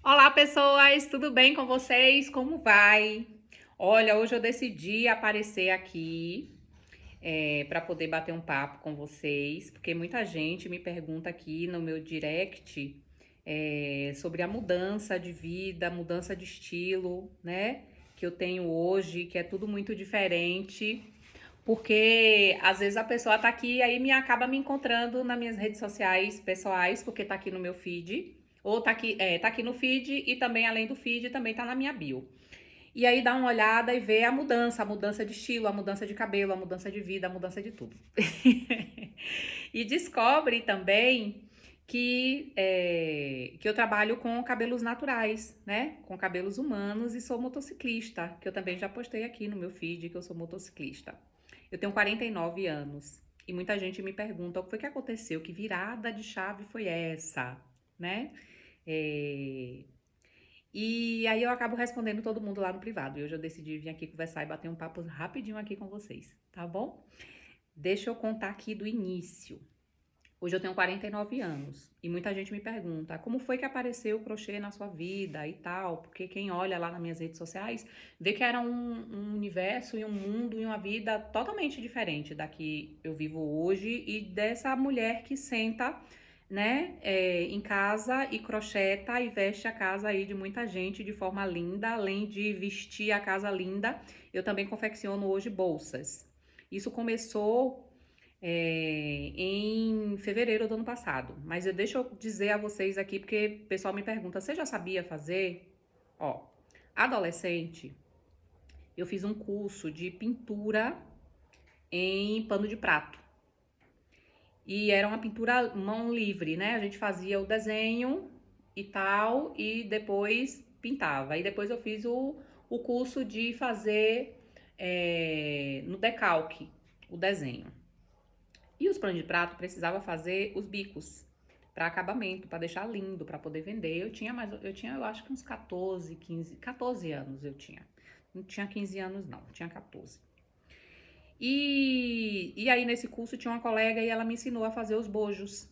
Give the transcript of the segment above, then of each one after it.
Olá, pessoas, tudo bem com vocês? Como vai? Olha, hoje eu decidi aparecer aqui para poder bater um papo com vocês, porque muita gente me pergunta aqui no meu direct sobre a mudança de vida, mudança de estilo, né? Que eu tenho hoje, que é tudo muito diferente. Porque às vezes a pessoa tá aqui e aí acaba me encontrando nas minhas redes sociais pessoais, porque tá aqui no meu feed, ou tá aqui no feed e também além do feed também tá na minha bio. E aí dá uma olhada e vê a mudança de estilo, a mudança de cabelo, a mudança de vida, a mudança de tudo. E descobre também que eu trabalho com cabelos naturais, né? Com cabelos humanos e sou motociclista, que eu também já postei aqui no meu feed que eu sou motociclista. Eu tenho 49 anos e muita gente me pergunta o que foi que aconteceu, que virada de chave foi essa, né? É, E aí eu acabo respondendo todo mundo lá no privado. E hoje eu decidi vir aqui conversar e bater um papo rapidinho aqui com vocês, tá bom? Deixa eu contar aqui do início. Hoje eu tenho 49 anos e muita gente me pergunta como foi que apareceu o crochê na sua vida e tal, porque quem olha lá nas minhas redes sociais vê que era um universo e um mundo e uma vida totalmente diferente da que eu vivo hoje e dessa mulher que senta, né, em casa e crocheta e veste a casa aí de muita gente de forma linda, além de vestir a casa linda, eu também confecciono hoje bolsas. Isso começou em fevereiro do ano passado. Mas deixa eu dizer a vocês aqui, porque o pessoal me pergunta: você já sabia fazer? Ó, adolescente, eu fiz um curso de pintura em pano de prato. E era uma pintura mão livre, né? A gente fazia o desenho e tal, e depois pintava. E depois eu fiz o curso de fazer no decalque o desenho. E os panos de prato precisava fazer os bicos para acabamento, para deixar lindo, para poder vender. Eu tinha, eu acho que uns 14 anos eu tinha. Não tinha 15 anos não, tinha 14. E aí nesse curso tinha uma colega e ela me ensinou a fazer os bojos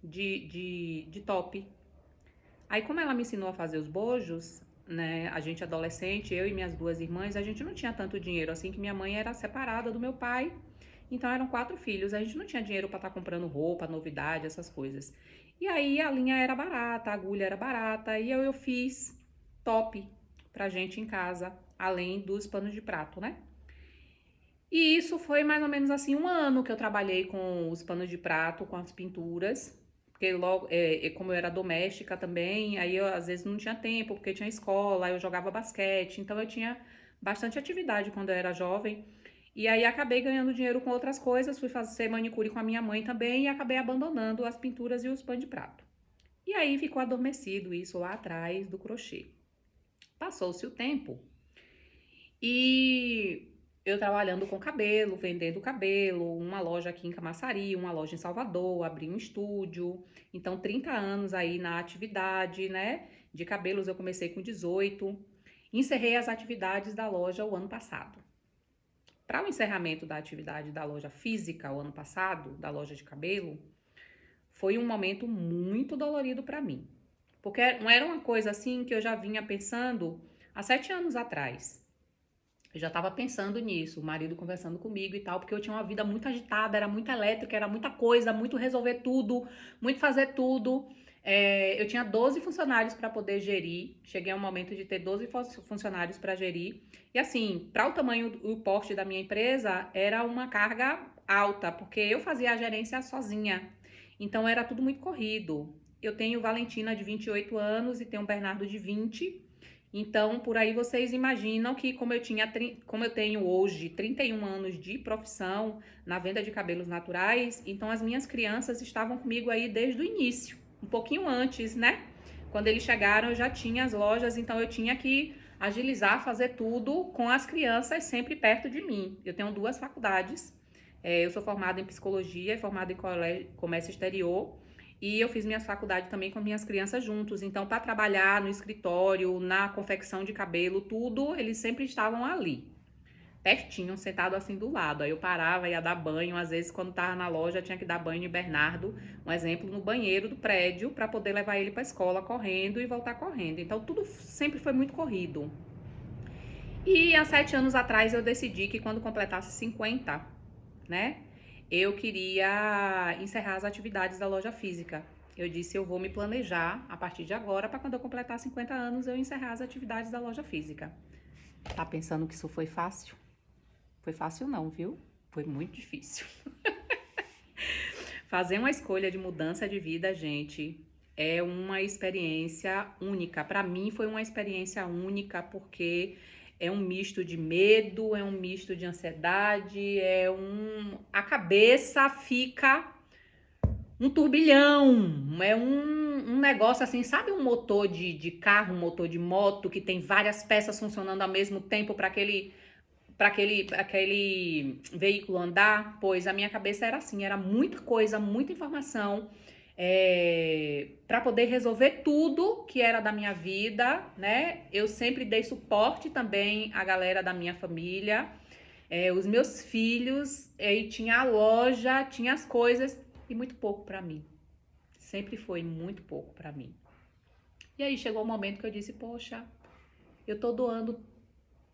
de top. Aí como ela me ensinou a fazer os bojos, né, a gente adolescente, eu e minhas duas irmãs, a gente não tinha tanto dinheiro assim, que minha mãe era separada do meu pai. Então eram 4 filhos, a gente não tinha dinheiro para estar comprando roupa, novidade, essas coisas. E aí a linha era barata, a agulha era barata, e eu fiz top pra gente em casa, além dos panos de prato, né? E isso foi mais ou menos assim 1 ano que eu trabalhei com os panos de prato, com as pinturas, porque logo, como eu era doméstica também, aí eu às vezes não tinha tempo, porque tinha escola, eu jogava basquete, então eu tinha bastante atividade quando eu era jovem. E aí acabei ganhando dinheiro com outras coisas, fui fazer manicure com a minha mãe também e acabei abandonando as pinturas e os pães de prato. E aí ficou adormecido isso lá atrás do crochê. Passou-se o tempo e eu trabalhando com cabelo, vendendo cabelo, uma loja aqui em Camaçari, uma loja em Salvador, abri um estúdio. Então, 30 anos aí na atividade, né? De cabelos eu comecei com 18. Encerrei as atividades da loja o ano passado. Para o encerramento da atividade da loja física o ano passado, da loja de cabelo, foi um momento muito dolorido para mim. Porque não era uma coisa assim que eu já vinha pensando há 7 anos atrás. Eu já estava pensando nisso, o marido conversando comigo e tal, porque eu tinha uma vida muito agitada, era muito elétrica, era muita coisa, muito resolver tudo, muito fazer tudo. Eu tinha 12 funcionários para poder gerir. Cheguei a um momento de ter 12 funcionários para gerir. E assim, para o tamanho e o porte da minha empresa, era uma carga alta, porque eu fazia a gerência sozinha. Então era tudo muito corrido. Eu tenho Valentina de 28 anos e tenho Bernardo de 20. Então, por aí vocês imaginam que como eu tenho hoje 31 anos de profissão na venda de cabelos naturais, então as minhas crianças estavam comigo aí desde o início, um pouquinho antes, né? Quando eles chegaram, eu já tinha as lojas, então eu tinha que agilizar, fazer tudo com as crianças sempre perto de mim. Eu tenho 2 faculdades, eu sou formada em psicologia, formada em comércio exterior, e eu fiz minha faculdade também com minhas crianças juntos. Então, para trabalhar no escritório, na confecção de cabelo, tudo, eles sempre estavam ali. pertinho, sentado assim do lado. Aí eu parava, ia dar banho. Às vezes, quando tava na loja, tinha que dar banho em Bernardo, um exemplo, no banheiro do prédio, para poder levar ele pra escola correndo e voltar correndo. Então, tudo sempre foi muito corrido. E há 7 anos atrás eu decidi que quando completasse 50, né, eu queria encerrar as atividades da loja física. Eu disse, eu vou me planejar a partir de agora para quando eu completar 50 anos eu encerrar as atividades da loja física. Tá pensando que isso foi fácil? Foi fácil não, viu? Foi muito difícil. Fazer uma escolha de mudança de vida, gente, é uma experiência única. Para mim foi uma experiência única porque é um misto de medo, é um misto de ansiedade, a cabeça fica um turbilhão, é um negócio assim, sabe um motor de carro, um motor de moto que tem várias peças funcionando ao mesmo tempo para aquele veículo andar? Pois a minha cabeça era assim, era muita coisa, muita informação, para poder resolver tudo que era da minha vida, né? Eu sempre dei suporte também à galera da minha família, os meus filhos, e tinha a loja, tinha as coisas e muito pouco para mim. Sempre foi muito pouco para mim. E aí chegou o momento que eu disse, poxa, eu tô doando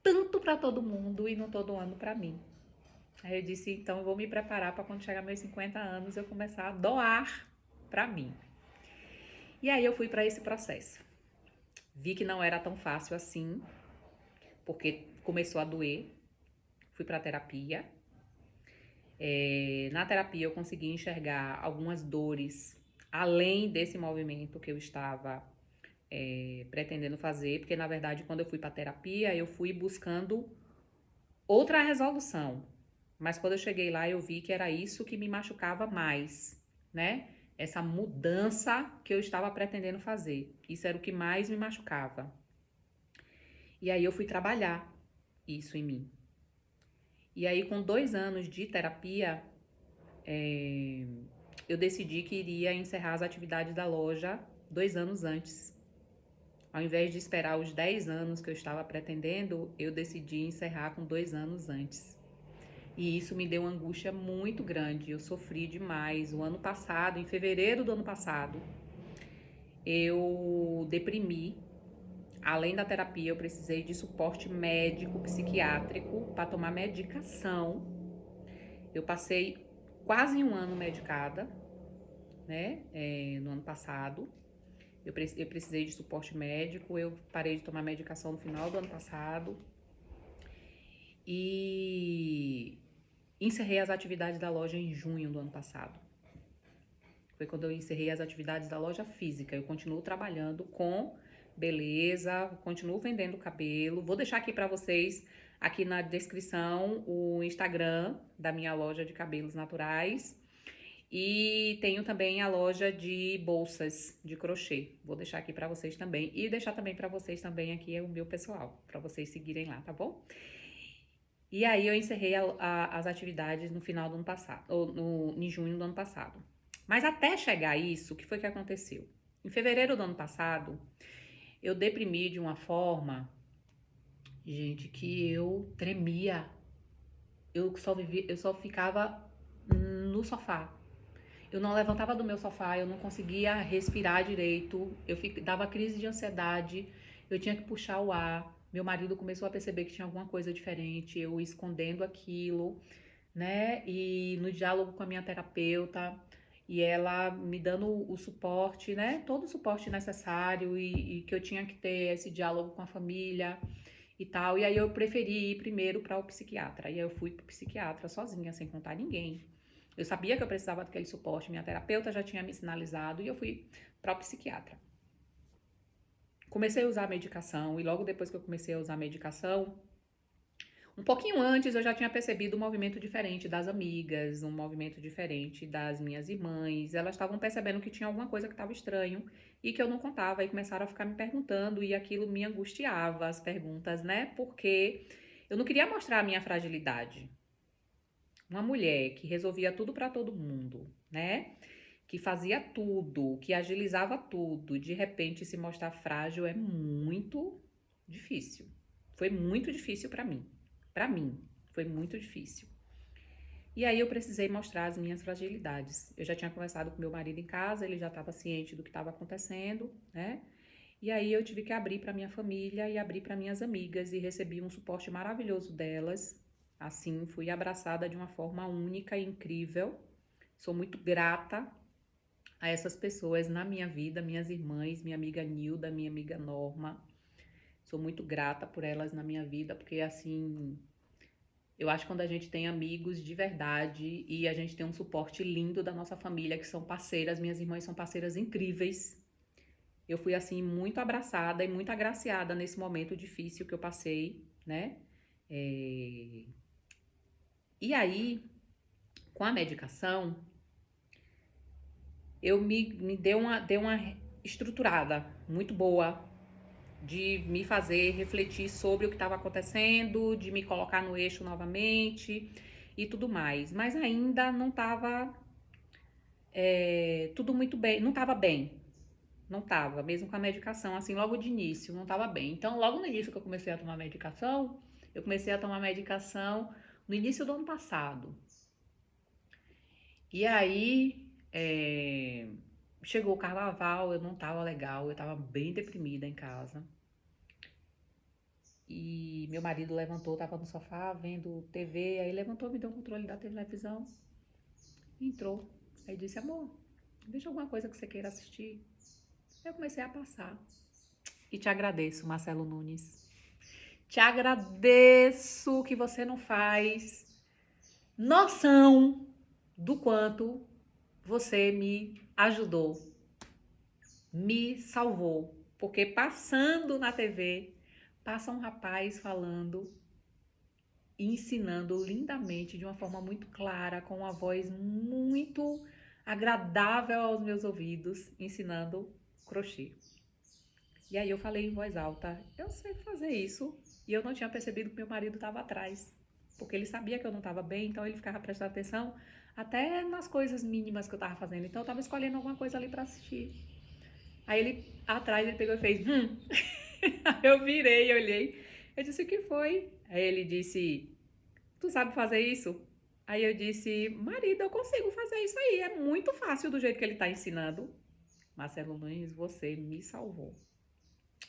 tanto para todo mundo e não tô doando para mim. Aí eu disse, então eu vou me preparar para quando chegar meus 50 anos eu começar a doar para mim. E aí eu fui para esse processo. Vi que não era tão fácil assim, porque começou a doer. Fui para terapia. Na terapia eu consegui enxergar algumas dores além desse movimento que eu estava pretendendo fazer, porque na verdade quando eu fui para terapia eu fui buscando outra resolução. Mas quando eu cheguei lá, eu vi que era isso que me machucava mais, né? Essa mudança que eu estava pretendendo fazer. Isso era o que mais me machucava. E aí eu fui trabalhar isso em mim. E aí, com 2 anos de terapia, eu decidi que iria encerrar as atividades da loja 2 anos antes. Ao invés de esperar os 10 anos que eu estava pretendendo, eu decidi encerrar com 2 anos antes. E isso me deu uma angústia muito grande, eu sofri demais. O ano passado, em fevereiro do ano passado, eu deprimi. Além da terapia, eu precisei de suporte médico, psiquiátrico, para tomar medicação. Eu passei quase um ano medicada, né, no ano passado. Eu precisei de suporte médico, eu parei de tomar medicação no final do ano passado. E encerrei as atividades da loja em junho do ano passado. Foi quando eu encerrei as atividades da loja física. Eu continuo trabalhando com beleza, continuo vendendo cabelo. Vou deixar aqui para vocês, aqui na descrição, o Instagram da minha loja de cabelos naturais. E tenho também a loja de bolsas de crochê. Vou deixar aqui para vocês também. E deixar também para vocês também aqui o meu pessoal, para vocês seguirem lá, tá bom? E aí eu encerrei as atividades no final do ano passado, ou em junho do ano passado. Mas até chegar a isso, o que foi que aconteceu? Em fevereiro do ano passado, eu deprimi de uma forma, gente, que eu tremia. Eu só ficava no sofá. Eu não levantava do meu sofá, eu não conseguia respirar direito, dava crise de ansiedade, eu tinha que puxar o ar. Meu marido começou a perceber que tinha alguma coisa diferente, eu escondendo aquilo, né? E no diálogo com a minha terapeuta, e ela me dando o suporte, né? Todo o suporte necessário e que eu tinha que ter esse diálogo com a família e tal. E aí eu preferi ir primeiro para o psiquiatra. E aí eu fui pro psiquiatra sozinha, sem contar ninguém. Eu sabia que eu precisava daquele suporte, minha terapeuta já tinha me sinalizado e eu fui para o psiquiatra. Comecei a usar a medicação e logo depois que eu comecei a usar a medicação, um pouquinho antes eu já tinha percebido um movimento diferente das amigas, um movimento diferente das minhas irmãs. Elas estavam percebendo que tinha alguma coisa que estava estranho e que eu não contava e começaram a ficar me perguntando e aquilo me angustiava, as perguntas, né? Porque eu não queria mostrar a minha fragilidade. Uma mulher que resolvia tudo para todo mundo, né? Que fazia tudo, que agilizava tudo, de repente se mostrar frágil é muito difícil. Foi muito difícil para mim, Foi muito difícil. E aí eu precisei mostrar as minhas fragilidades. Eu já tinha conversado com meu marido em casa, ele já estava ciente do que estava acontecendo, né? E aí eu tive que abrir para minha família e abrir para minhas amigas e recebi um suporte maravilhoso delas. Assim, fui abraçada de uma forma única e incrível. Sou muito grata a essas pessoas na minha vida, minhas irmãs, minha amiga Nilda, minha amiga Norma. Sou muito grata por elas na minha vida, porque assim, eu acho que quando a gente tem amigos de verdade e a gente tem um suporte lindo da nossa família, que são parceiras, minhas irmãs são parceiras incríveis. Eu fui assim muito abraçada e muito agraciada nesse momento difícil que eu passei, né? É, E aí, com a medicação, eu me deu uma estruturada muito boa de me fazer refletir sobre o que estava acontecendo, de me colocar no eixo novamente e tudo mais. Mas ainda não estava tudo muito bem, não estava bem. Não estava, mesmo com a medicação, assim, logo de início, não estava bem. Então, logo no início que eu comecei a tomar medicação, eu comecei a tomar medicação no início do ano passado. E aí, chegou o carnaval, eu não estava legal, eu estava bem deprimida em casa. E meu marido levantou, tava no sofá vendo TV, aí levantou, me deu o controle da televisão, entrou. Aí disse, amor, veja alguma coisa que você queira assistir. Eu comecei a passar. E te agradeço, Marcelo Nunes. Te agradeço que você não faz noção do quanto você me ajudou, me salvou. Porque passando na TV, passa um rapaz falando e ensinando lindamente, de uma forma muito clara, com uma voz muito agradável aos meus ouvidos, ensinando crochê. E aí eu falei em voz alta, eu sei fazer isso. E eu não tinha percebido que meu marido estava atrás, porque ele sabia que eu não estava bem, então ele ficava prestando atenção até nas coisas mínimas que eu estava fazendo. Então eu estava escolhendo alguma coisa ali para assistir. Aí ele, atrás, ele pegou e fez, Aí eu virei, olhei, eu disse, o que foi? Aí ele disse, tu sabe fazer isso? Aí eu disse, marido, eu consigo fazer isso aí, é muito fácil do jeito que ele está ensinando. Marcelo Nunes, você me salvou.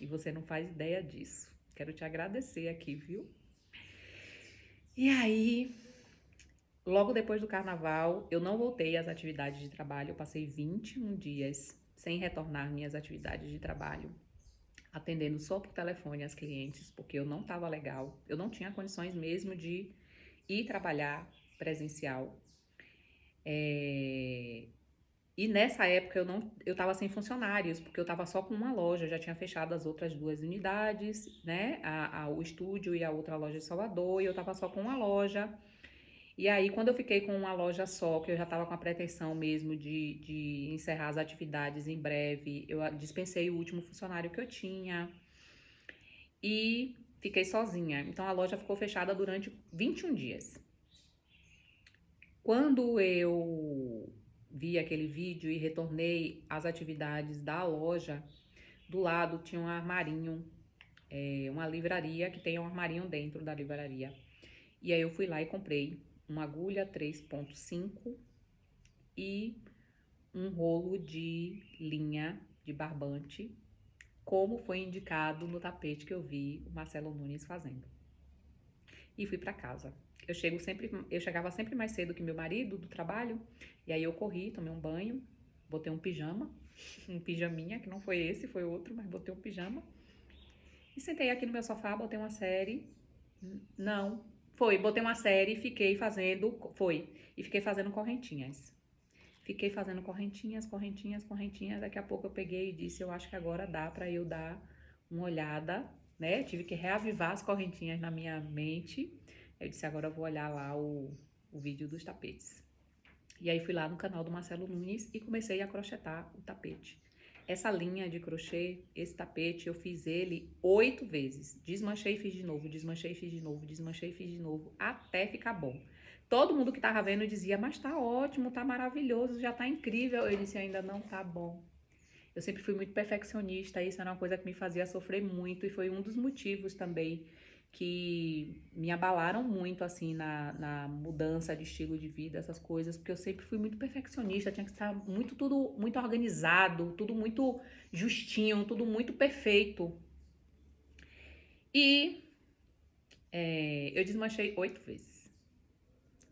E você não faz ideia disso. Quero te agradecer aqui, viu? E aí, logo depois do carnaval, eu não voltei às atividades de trabalho. Eu passei 21 dias sem retornar às minhas atividades de trabalho, atendendo só por telefone as clientes, porque eu não estava legal. Eu não tinha condições mesmo de ir trabalhar presencial. E nessa época eu estava sem funcionários, porque eu estava só com uma loja, já tinha fechado as outras duas unidades, né? O estúdio e a outra loja de Salvador, e eu estava só com uma loja. E aí, quando eu fiquei com uma loja só, que eu já estava com a pretensão mesmo de encerrar as atividades em breve, eu dispensei o último funcionário que eu tinha e fiquei sozinha. Então a loja ficou fechada durante 21 dias. Quando eu vi aquele vídeo e retornei às atividades da loja, do lado tinha um armarinho, uma livraria que tem um armarinho dentro da livraria. E aí eu fui lá e comprei uma agulha 3,5 e um rolo de linha de barbante, como foi indicado no tapete que eu vi o Marcelo Nunes fazendo. E fui para casa. Eu chegava sempre mais cedo que meu marido do trabalho, e aí eu corri, tomei um banho, botei um pijama, um pijaminha, que não foi esse, foi outro, mas botei um pijama. E sentei aqui no meu sofá, botei uma série. Não, botei uma série e fiquei fazendo correntinhas. Fiquei fazendo correntinhas, correntinhas, correntinhas. Daqui a pouco eu peguei e disse, eu acho que agora dá para eu dar uma olhada, né? Tive que reavivar as correntinhas na minha mente. Eu disse, agora eu vou olhar lá o vídeo dos tapetes. E aí fui lá no canal do Marcelo Nunes e comecei a crochetar o tapete. Essa linha de crochê, esse tapete, eu fiz ele 8 vezes. Desmanchei e fiz de novo, desmanchei e fiz de novo, desmanchei e fiz de novo, até ficar bom. Todo mundo que tava vendo dizia, mas tá ótimo, tá maravilhoso, já tá incrível. Eu disse, ainda não tá bom. Eu sempre fui muito perfeccionista, isso era uma coisa que me fazia sofrer muito e foi um dos motivos também que me abalaram muito, assim, na mudança de estilo de vida, essas coisas, porque eu sempre fui muito perfeccionista, tinha que estar muito, tudo muito organizado, tudo muito justinho, tudo muito perfeito. E eu desmanchei 8 vezes.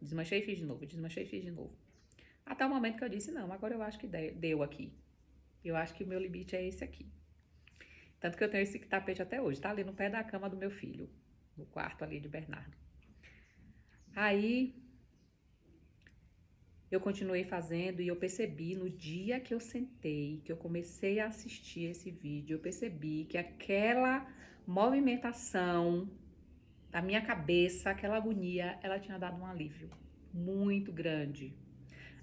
Desmanchei e fiz de novo, desmanchei e fiz de novo. Até o momento que eu disse, não, agora eu acho que deu aqui. Eu acho que o meu limite é esse aqui. Tanto que eu tenho esse tapete até hoje, tá ali no pé da cama do meu filho, no quarto ali de Bernardo. Aí eu continuei fazendo e eu percebi no dia que eu sentei, que eu comecei a assistir esse vídeo, eu percebi que aquela movimentação da minha cabeça, aquela agonia, ela tinha dado um alívio muito grande.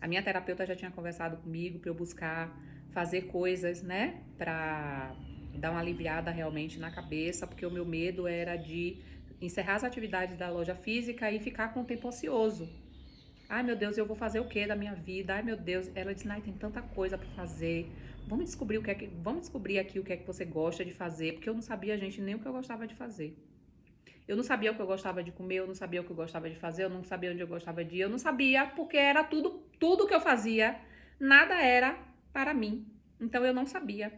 A minha terapeuta já tinha conversado comigo para eu buscar fazer coisas, né, para dar uma aliviada realmente na cabeça, porque o meu medo era de encerrar as atividades da loja física e ficar com o tempo ocioso. Ai, meu Deus, eu vou fazer o que da minha vida? Ai, meu Deus, ela disse, Nai, tem tanta coisa para fazer. Vamos descobrir aqui o que é que você gosta de fazer, porque eu não sabia, gente, nem o que eu gostava de fazer. Eu não sabia o que eu gostava de comer, eu não sabia o que eu gostava de fazer, eu não sabia onde eu gostava de ir, eu não sabia porque era tudo que eu fazia, nada era para mim. Então eu não sabia.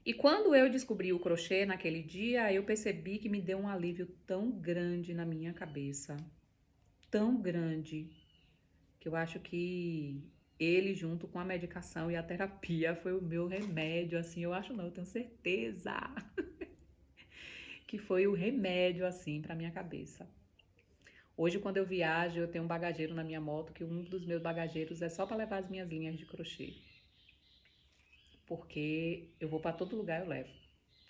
E quando eu descobri o crochê naquele dia, eu percebi que me deu um alívio tão grande na minha cabeça, tão grande, que eu acho que ele, junto com a medicação e a terapia, foi o meu remédio, assim, eu acho não, eu tenho certeza que foi o remédio, assim, para minha cabeça. Hoje, quando eu viajo, eu tenho um bagageiro na minha moto, que um dos meus bagageiros é só para levar as minhas linhas de crochê. Porque eu vou para todo lugar, eu levo.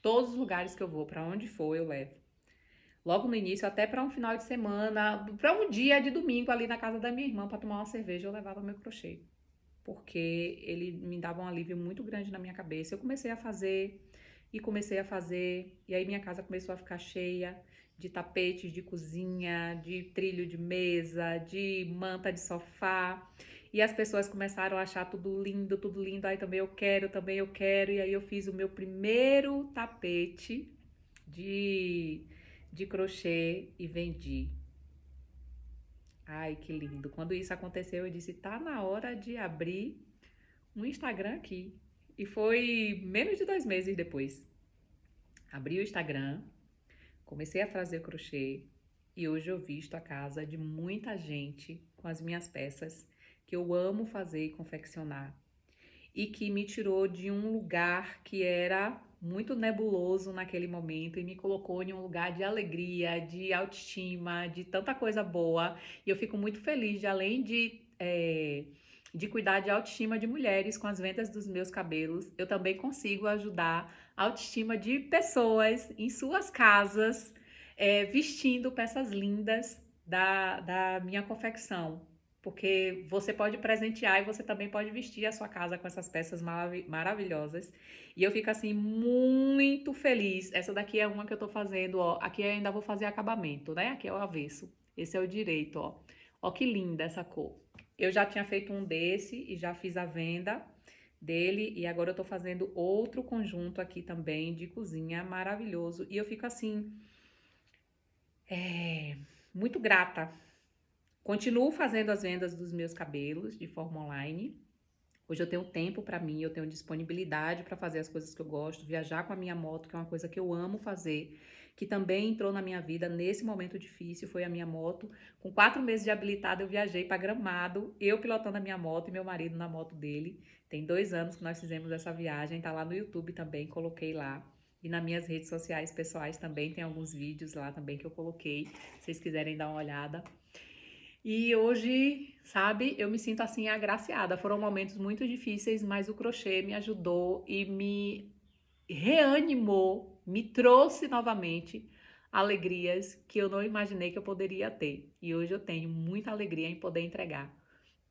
Todos os lugares que eu vou, para onde for, eu levo. Logo no início, até para um final de semana, para um dia de domingo ali na casa da minha irmã, para tomar uma cerveja, eu levava meu crochê. Porque ele me dava um alívio muito grande na minha cabeça. Eu comecei a fazer e comecei a fazer, e aí minha casa começou a ficar cheia de tapetes de cozinha, de trilho de mesa, de manta de sofá. E as pessoas começaram a achar tudo lindo. Aí também eu quero. E aí eu fiz o meu primeiro tapete de, de crochê e vendi. Ai, que lindo. Quando isso aconteceu, eu disse, tá na hora de abrir um Instagram aqui. E foi menos de 2 meses depois. Abri o Instagram, comecei a fazer crochê e hoje eu visto a casa de muita gente com as minhas peças que eu amo fazer e confeccionar e que me tirou de um lugar que era muito nebuloso naquele momento e me colocou em um lugar de alegria, de autoestima, de tanta coisa boa. E eu fico muito feliz de, além de cuidar de autoestima de mulheres com as vendas dos meus cabelos, eu também consigo ajudar a autoestima de pessoas em suas casas, vestindo peças lindas da minha confecção. Porque você pode presentear e você também pode vestir a sua casa com essas peças maravilhosas. E eu fico assim muito feliz. Essa daqui é uma que eu tô fazendo, ó. Aqui eu ainda vou fazer acabamento, né? Aqui é o avesso. Esse é o direito, ó. Ó que linda essa cor. Eu já tinha feito um desse e já fiz a venda dele e agora eu tô fazendo outro conjunto aqui também de cozinha maravilhoso. E eu fico assim, muito grata. Continuo fazendo as vendas dos meus cabelos de forma online. Hoje eu tenho tempo para mim, eu tenho disponibilidade para fazer as coisas que eu gosto, viajar com a minha moto, que é uma coisa que eu amo fazer, que também entrou na minha vida nesse momento difícil, foi a minha moto. Com 4 meses de habilitada, eu viajei para Gramado, eu pilotando a minha moto e meu marido na moto dele. Tem 2 anos que nós fizemos essa viagem, tá lá no YouTube também, coloquei lá. E nas minhas redes sociais pessoais também tem alguns vídeos lá também que eu coloquei, se vocês quiserem dar uma olhada. E hoje, sabe, eu me sinto assim agraciada. Foram momentos muito difíceis, mas o crochê me ajudou e me reanimou, me trouxe novamente alegrias que eu não imaginei que eu poderia ter. E hoje eu tenho muita alegria em poder entregar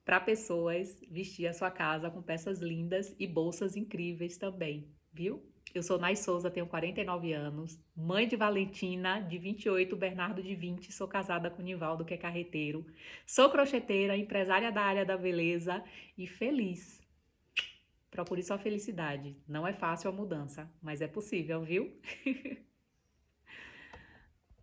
para pessoas vestir a sua casa com peças lindas e bolsas incríveis também, viu? Eu sou Nai Souza, tenho 49 anos, mãe de Valentina, de 28, Bernardo de 20, sou casada com Nivaldo, que é carreteiro, sou crocheteira, empresária da área da beleza e feliz. Procure sua felicidade. Não é fácil a mudança, mas é possível, viu?